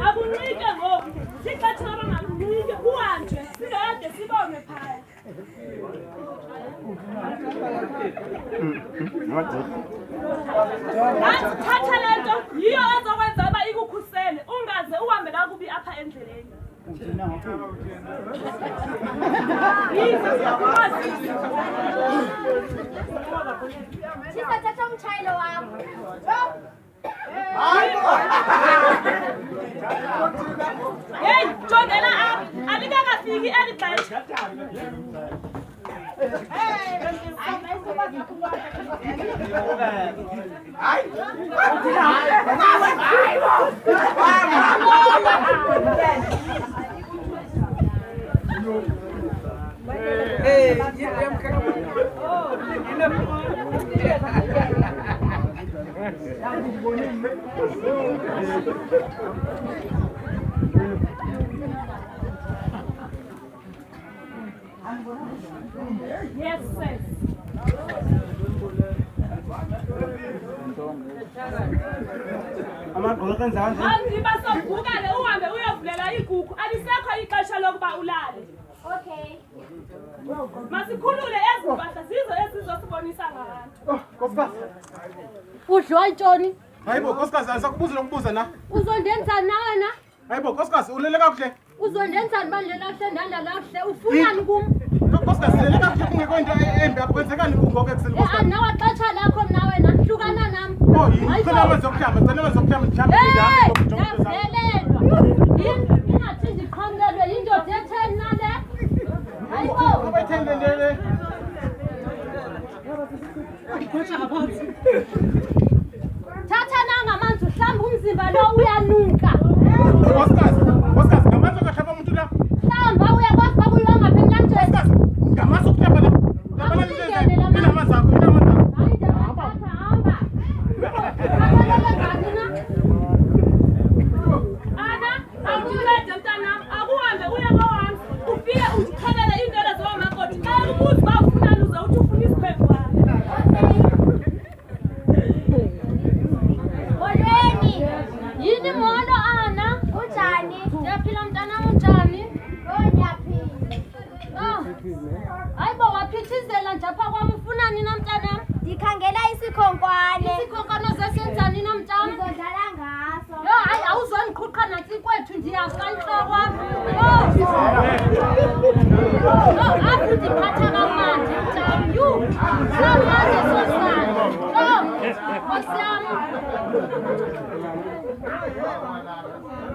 Akunike ngoku. Sixathaba ngakunike uhambe. Singade sibone phaya. Thatha lento yiyo ezokwenza aba ikukhusele ungaze uhambe kakubi apha endleleni. Sithatha umtshayelo wakho. Hey, jondela apha. Alikakafiki elixesha. Yes, sis. Manje basovuka uhambe uyovulela igugu alisekho ixesha lokuba ulale. Okay. Masikhulule ezimpahla zizo esizosibonisa ngabantu. Nkosikazi. Udliwa intoni? Hayibo nkosikazi asakubuza lokubuza na. Uzondenzani nawe na? Hayibo nkosikazi ulele kakuhle. Uzondenzani manje lahle ndandalahle ufunani kum? Nkosikazi ulele kakuhle kungekho into embi apho kwenzekani kungoku ekuseni nkosikazi. Nawe xesha lakho nawe na hlukana nam. Oh yini cela wezokuhlamba ndihlambe Yavelelwa. Ingathi ndiqhamlelwe yindoda etheni nale? Hayibo. Abayithenge ndele. Thatha nangamanzi uhlamba umzimba lo uyanuka. Nkosikazi ngamanzi okahlamba umuntu la. Hlamba uyakwazi uba uyonga phi emlanjeni. Nkosikazi ngamanzi okuhlamba la. Ngabana inamanzi akho. Hayi ndiyathatha hamba. Abalele ngani na? Ana, awuncede mntanam, akuhambe uye kohambe. Ufike uzixhelele iindlela zomakoti. Xa ubuza uba ufunani uze uthi ufuna isikhwebu wakho. Molweni. Yini molo Ana? Unjani? Ndiyaphila mntanam unjani? Ndiyaphila. Hayibo waphithizela nje apha kwam ufunani na mntanam? Ndikhangela isikhonkwane. Isikhonkwane sesenzani na mntam? Uzodlala ngaso. Yo hayi awuzondiqhuqa nantsi kwethu ndiyafa intloko. Apho ndiphatha kamandi mntam. Yu samanje sosana. Nkosi yam.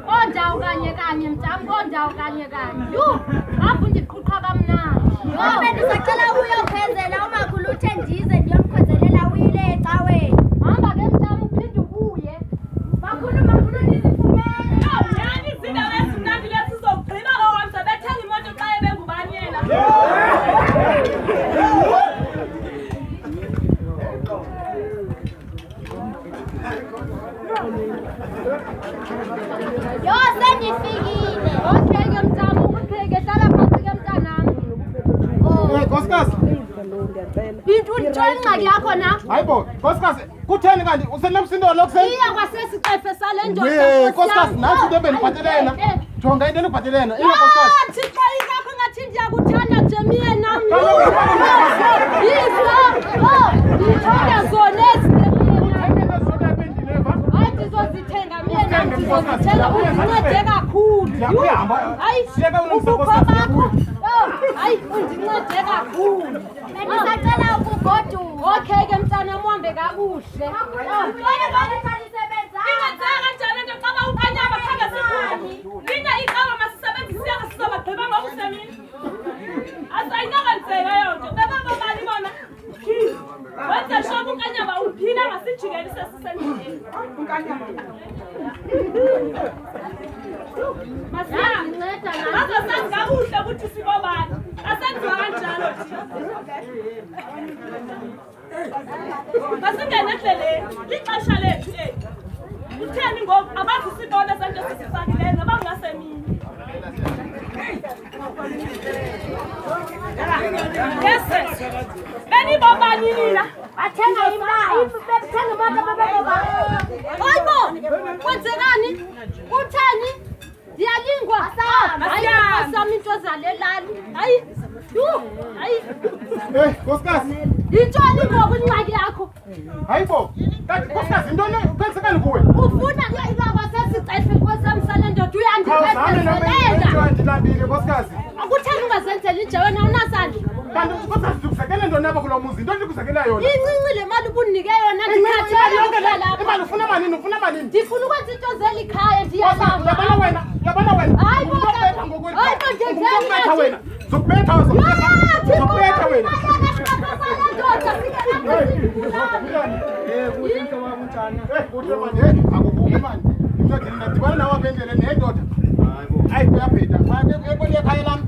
Kondawo kanye mntam, kondawo kanye. Yu apho ndiqhuqa kamnandi. Bendisacela uyokhwezela umakhulu uthe ndize ndiyomkhwezelela uyile ecaweni. Hamba ke mntam uphinde ubuye. Makhulu ndizifumene. Yani izindawo ezimnandi lezi zizogqiba ohambe bethenga imoto xa ebengubani yena. Yo sendifikile. Okay ke mntam ukupheke hlala phansi ke mntanam. Nkosikazi. Into ntoni ingxaki yakho na? Hayibo nkosikazi kutheni kanti usenemsindo lokuseni? Iya kwasesiqefe sale ndoda. Nkosikazi nansi into ebendibhatele yena. Jonga into endibhatele yena. Ina nkosikazi. Thixo ingakho ngathi ndiyakuthanda nje miye nam. Yizo. Ndithanda zona hayi ndizozithenga miye nam ndizozithenga undincede kakhulu. Hayi ubukho bakho. Hayi undincede kakhulu. Bendisacela ukugoduka. Okay ke mntanam uhambe kakuhle. Ingenzeka kanjani nto xa ukanyama khange sikhulu. Linye icawa masisebenzise sizobagqiba ngokusemini. Asayinokwenzeka yonke. Bebabobani bona. Wenze shoku ukanyama uphila ngasijikeli sesisendleleni. Masiyanceda nazo sazi kakuhle ukuthi sibobani. Asenziwa kanjalo thina. Masingene endleleni. Lixesha lethu eli. Kutheni ngoku abazi sibona sento sisifakileyo noba kungasemini. Yes, benibobani nina. Bathenga imali. Bethenga imali bebebobani. Hayibo kwenzekani? Uthani? Ndiyalingwa. Hayi, sami into zalelali. Hayi. Hayi. Hey, nkosikazi. Yintoni ngoku ingxaki yakho? Hayibo. Kanti nkosikazi intoni kwensekani kuwe? Ufuna ilaba sesicefe nkosamsane ndoda uyandiphethelela. Ndilambile nkosikazi. Akutheni ungazenzeli nje wena unasandla. Kanti nkosikazi ndikusekele ntoni apha kulo muzi? Intoni ndikusekela yona? Incinci le mali ubunike yona ndikhathele lapha. Imali ufuna malini? Ufuna malini? Ndifuna ukwenza into zeli khaya ndiyabamba. Yabona wena. Hayi bo. Hayi bo ngenzeni wena. Zokubetha wena. Akudibana nawe apendlele nendoda. Hayi kuyaphetha. Ekweli ekhaya lami.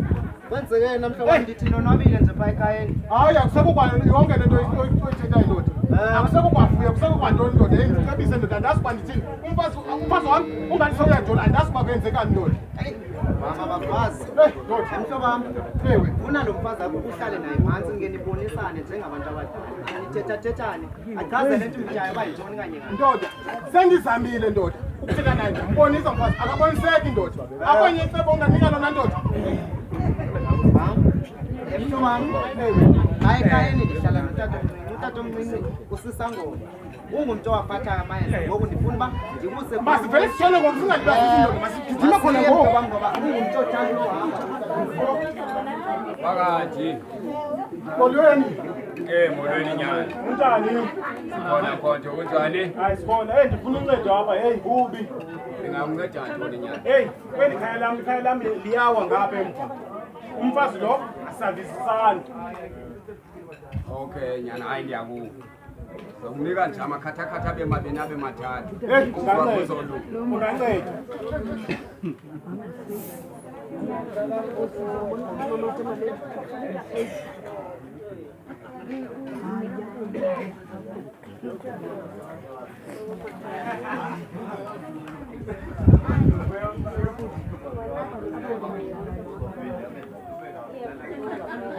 Kwenzeke namhlanje ndithi nonwabile nje pha ekhayeni. Hayi akusekukwayo yonke lento oyithetha indoda. Akusekukwafuya, akusekukwanto indoda. Engicebise indoda andazi uba ndithini. Umfazi wami ungathi sewuyajona andazi uba kwenzekani indoda. Mama bakwazi. Mhlobo wami. Ewe. Ufuna lo mfazi akho uhlale naye phansi ngenibonisane njengabantu abadala. Nithetha-thethane. Achaze lento imtyayo uba yintoni kanye kanye. Ndoda, sendizamile ndoda. Ukuthetha naye ndimbonisa mfazi. Akaboniseki indoda. Akonye icebo unganika lona ndoda. Mhlobo wami. Hayi ekhayeni ndihlala nutatomncinci usisangoma. Ungumntu owaphatha amayeza ngoku ndifuna uba ndikuse masivele sishone ngoku singalibazisi indoda. Masigijima khona ngoku. ngoba ungumntu othanda uhamba. Phakathi. Molweni. Molweni nyana. Unjani? Khona konke kunjani? Hayi sibona. Ndifuna uncedo apha. Hey, kubi. Ngingakunceda ntoni nyana? Hey, kweli ikhaya lami liyawa ngapha emva. Umfazi lo asavisisana. Okay nyana, hayi ndiyakuva. Zokunika nje amakhathakhatha abe mabini abe mathathu. Hey, unganceda.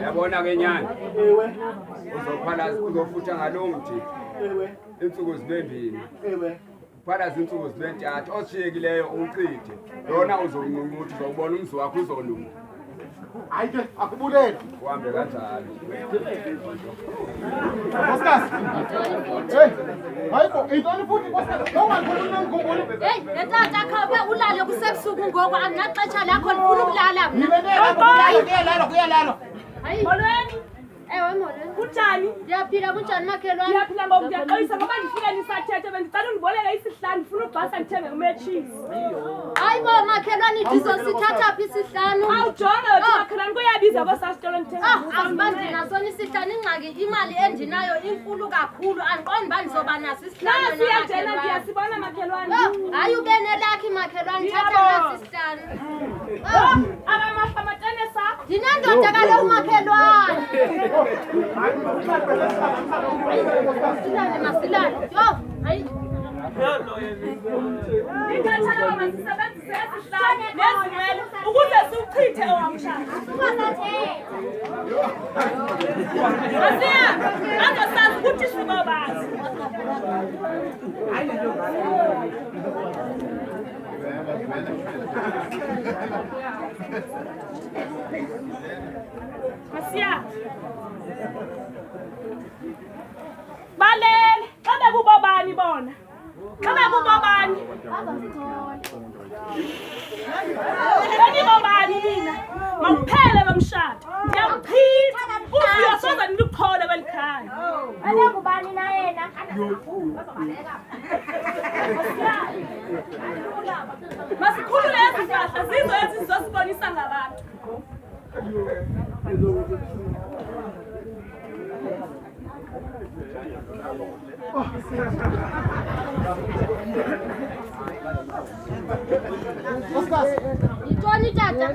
Yabona ke nyana, Ewe. uzofutha ngalo mthi Ewe. insuku zibembini. Ewe. Phalaza insuku zibentathu oshiyekileyo uncithe. Lona uzonqunquthi uzobona umzi wakho uzolunga. Hayi ke akubulele. Uhambe kanjalo. Nkosikazi. Hey. Hayibo, intoni futhi nkosikazi? Ungakhulumi ngikumbule. Hey, tata khawube ulale kusebusuku ngoku anginaxesha lakho ndifuna ukulala mna. Nilele kuyalala. Hayi. Molweni. Ewe molweni. Kunjani? Ndiyaphila kunjani makhelwane? Ndiyaphila ngoku ndiyaxolisa ngoba ndifika ndisathethe bendicela undiboleke isihlanu ndifuna ubhasa ndithenge umetshisi. Hayi bo makhelwane ndizosithatha phi isihlanu? Awujonge uthi makhelwane kuyabiza kwasasitolo ndithenge. Asibanzi nasona isihlanu ingxaki imali endinayo inkulu kakhulu andiqondi uba ndizoba naso isihlanu. Nasi iyajena ndiyasibona makhelwane. Hayi ube nelakhi makhelwane thatha nasi isihlanu. Akamafamatene sakho. Ndinendoda kaloku makhelwane. Silale masilale. Yo, hayi. Ingathana masisebenzise esihlanu nezinwele ukuze siwuchithe owamshana. Masiya, angasazi ukuthi sibabazi. Masiya. Balele, xa bekubobani bona. Xa bekubobani. Benibobani nina. Mawuphele bamshado. Ndiyamchitha. Uvuyo soze nilikhole kweli khaya. Ngubani na yena? Masikhulule ezi mpahla zizo ezi zizosibonisa ngabantu. Nkosikazi. Yintoni tata?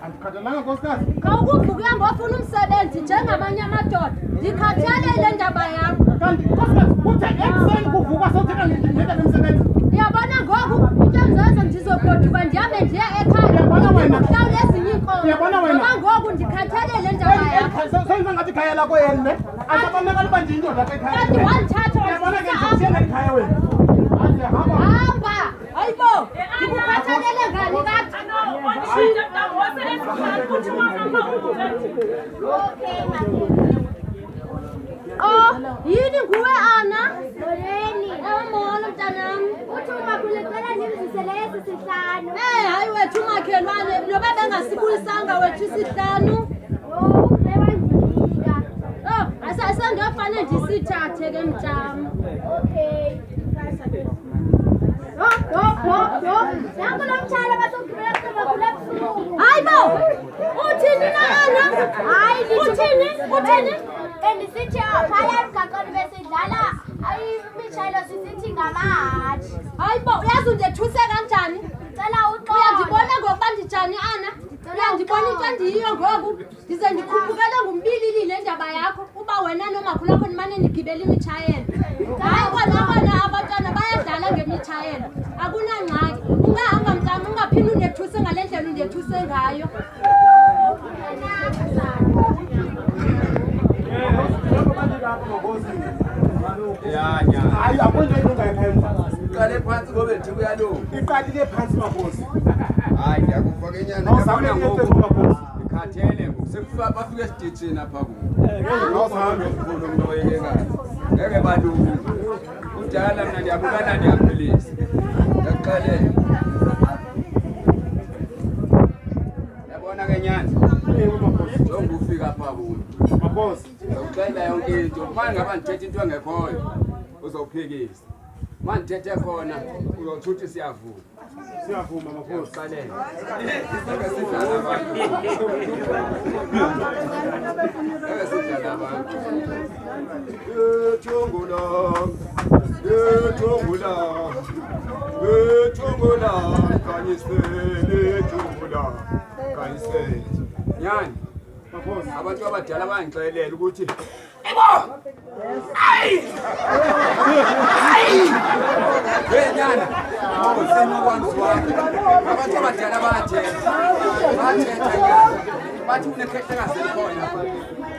Andikhathalanga nkosikazi. Khawukuvuka uhambe wafuna umsebenzi njengamanye amadoda. Ndikhathalele ndaba yakho. Kanti nkosikazi kuthe ekuseni kuvuka sothetha ngemsebenzi. Uyabona ngoku into endizenza ndizogoduka ndihambe ndiye ekhaya. Uyabona wena? Ndihlawule ezinye iinkomo. Uyabona wena? Ngoba ngoku ndikhathalele ndaba yakho. Senza ngathi ikhaya lakho yena ne? Asabonakala uba ndiyindoda apha ekhaya. Kanti wandithatha Uyabona ke wandisa nje apha. ekhaya wena. Hayi hamba. Hamba. Hayibo. Ndikukhathalele ukuthi mama ungubhethi. Okay, mama. Oh, yini nguwe Ana? Loreni. Molo mntanami. Uthi umakhulucela nimzisele isihlanu. Hayi wethu makhelwane, noba bengasibuyisanga wethu isihlanu. Oh, ubebandika. Oh, asandofane ndisithathe ke mntami. Okay. Yo. Nangu lo mtshana basogibela kuba kule busuku. Hayibo! Uthini na Ana? Hayi, Uthini? Endisithi phaya emgaqweni besidlala imishayelo sisithi ngamahatshi. Hayibo, uyazi undethuse kanjani? Cela uxolo. Uyandibona ngokuba ndijani Ana? Uyandibona into endiyiyo ngoku? Ndize ndikhuphukele ngumbilili le ndaba yakho uba wena nomakhulu wakho nimane nigibela imitshayelo. Hayi kona abantwana bayadlala ngemitshayelo. Akunangxaki. Ungahamba mntana ungaphinde undethuse ngale ndlela undethuse ngayo. Hayi akwento engayiphemba. Iqale phansi ngobe nje kuyalunga. Iqalile phansi mabosi. Hayi ndiyakufa kenyana. Awusamele into mabosi. Ikhathele ngoku sekufika bafika esitishini apha kuwo. Awuhambe mkhulu umuntu oyekekayo. Ngeke balungu. Udala mina ndiyabukana ndiyaphilisa. Ndaqale. Yabona kenyana. Jonga ufika apha kuwo. Mabosi. Ucela yonke into. Manje ngaba ndithethe into engekhoyo. Uzophikisa. Manje ndithethe khona uzothi siyavuma. Siyavuma mabosi. Uqalele. Nyani Mabosi. abantu abadala bayangixelela ukuthi nyana abantu abadala bathetha nyana bathi unekhehlekazi elikhona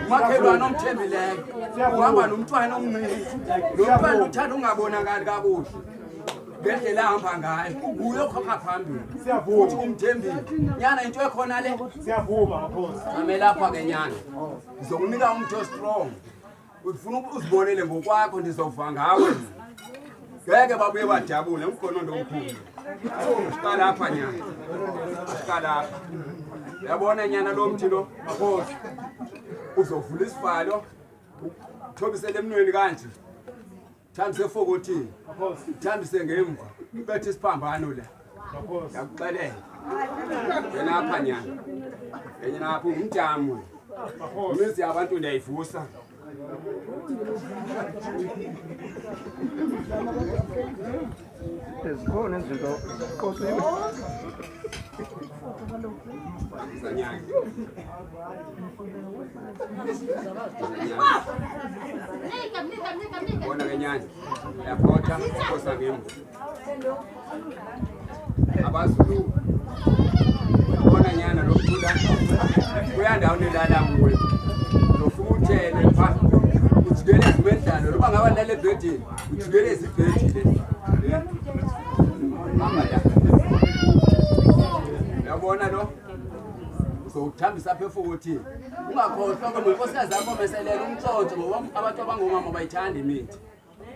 umakhelwane omthembileyo uhamba nomntwana omncinci lo mntwana uthanda ungabonakali kakuhle ngendlela ahamba ngayo uyokhokha phambili futhi umthembile nyana into ekhona le Siyavuma mabosi. amelapha ke nyana ngizokunika umuntu strong ufuna uzibonele ngokwakho ndizova ngawe ngeke babuye badabule umkhonondo omkhulu siqala lapha nyana siqala lapha yabona nyana lo mthi lo mabosi uzovula isivalo uthobisele emnweni kanje thambise efokothini Mabosi. thambise ngemva bethe isiphambano la Mabosi. yakuxelela yena apha nyana yena apha umntamu Mabosi. imizi yabantu ndiyayivusa Ezikhona izinto qoqiwe. zanyanga bona ke nyana yaphotha kosa ngemva abazulu bona nyana lokuthula kuyandawo nelala kuwe lofuthele pha ujikele ezimendlalo loba ngaba lale ebhedini ujikele ezibhedini mama la yabona lo uzowuthambisa apha efokothini ungakhohlwa ke ngonkosikazi yakho meselela umntshontsho ngoba abantu abangomama bayithanda imithi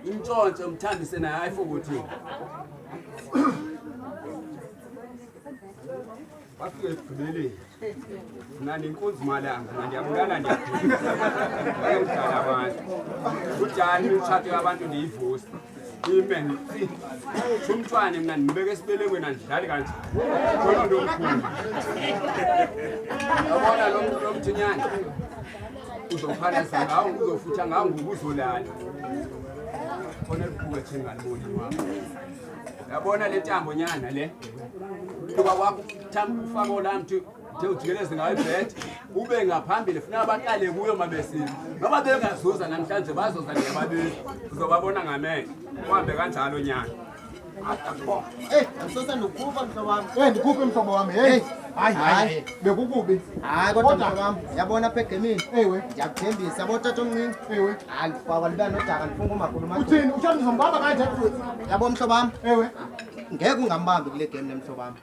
umntshontsho umthambise naye efokothini bafike ekugqibeleni mna nenkunzi malanga mna ndiyabulala ndiyaphila bayemdala abantu kujani imitshato yabantu ndiyivusa ime umntwana mna ndibeke esibelekweni andidlali kanje khona nto omkhulu yabona lo mthinyana uzophalisa ngawo uzofutha ngawo ngoku uzolala khona liphukwe thengaliboni wabo yabona le ntambo nyana le kuba kwakho ufaka olamthi ujikeleze ngayo ibhedi ube ngaphambili funeka baqale kuyo mabesini noba bengazuza namhlanje bazoza ndiyababili uzobabona ngamehlo uhambe kanjalo nyana Asosa nokufa mhlobo wami. Ndikhuphe mhlobo wami. Hayi. Bekukubi. Hayi kodwa mhlobo wami, yabona apha egemini. Ewe. Ndiyakuthembisa yabo tata omncinci. Ewe. Hayi ngifakwa liba nodaka ndifunga umakhulu manje. Uthini? Uthanda uzongibamba kanje? Yabo mhlobo wami, Ewe. ngeke ungambambi kule game le mhlobo wami.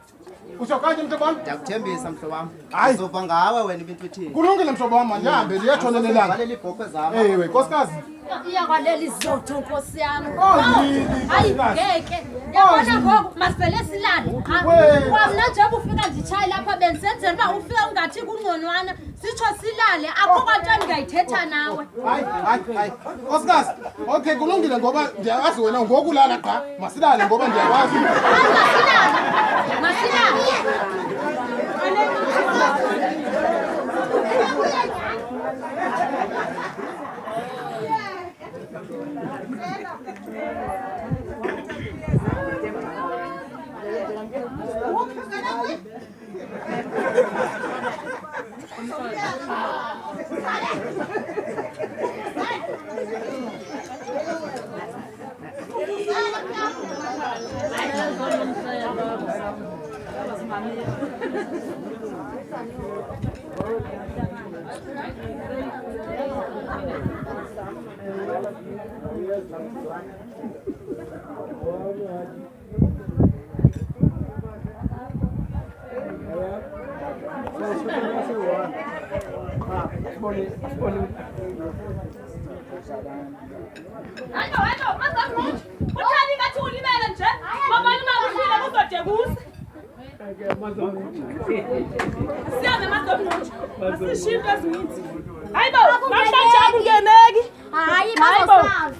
Usho kanje mhlobo wami? Ndiyakuthembisa mhlobo wami. Hayi. Uzova ngawe wena ibintu ethini. Kulungile mhlobo wami manje hambe liyatshonela ilanga. Valele ibhokhwe zami. Ewe nkosikazi. Iyakwalela izotho Nkosi yami. Yini. Hayi ngeke. Yabona ngoku masivele silale. Wamna nje ufika nditshaye lapha bensenzela uba ufika ungathi kungconwana sitsho silale akho kwanto engayithetha nawe. Hayi. Nkosikazi. Okay kulungile ngoba ndiyawazi wena ngokulala qha. Masilale ngoba ndiyawazi. Masilale. Hayo, mazamuthi. Uthani ngathi ulimele nje? Mabani makufile kuzode kuze. Siyaze mazamuthi. Asishinto ezininzi. Hayibo, namhlanje akungeneki. Hayi bazosazi.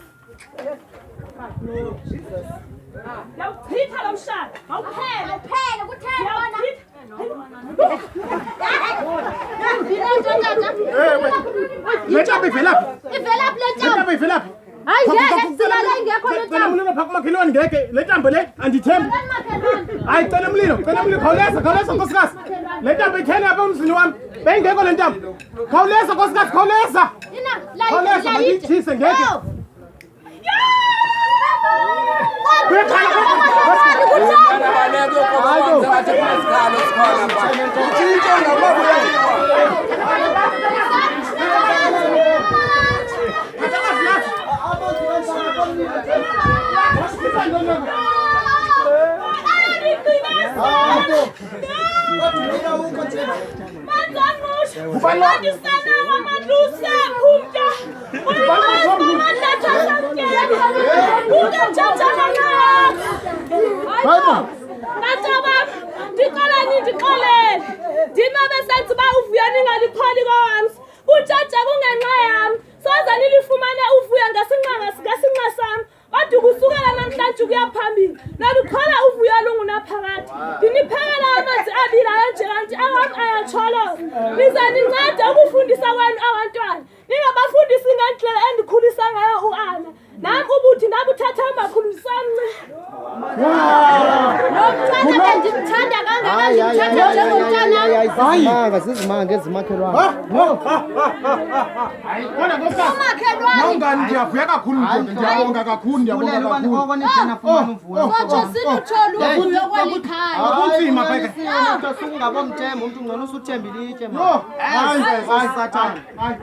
Yawuchitha lo mshado. Awuphele. Awuphele kutheni bona? Lethambo ivelaphi? Ivelaphi le ntambo? Lethambo ivelaphi? Hayi ngeke silale ingekho le Cela umlilo phaka kumakhelwane ngeke. Lethambo le andithembi. Hayi cela umlilo khawuleza nkosikazi. Lethambo itheni apha emzini wami. Beyingekho le ntambo. Khawuleza nkosikazi khawuleza. Khawuleza mandithise ngeke. Zizimanga ezimakhelwane. Hayi khona nkosikazi. Nongani ndiyavuya kakhulu nje ndiyabonga kakhulu Kunzima pheke. Usungabo mthembu umuntu ngcono usuthembile itshe Yo, hayi Sathane. Hayi.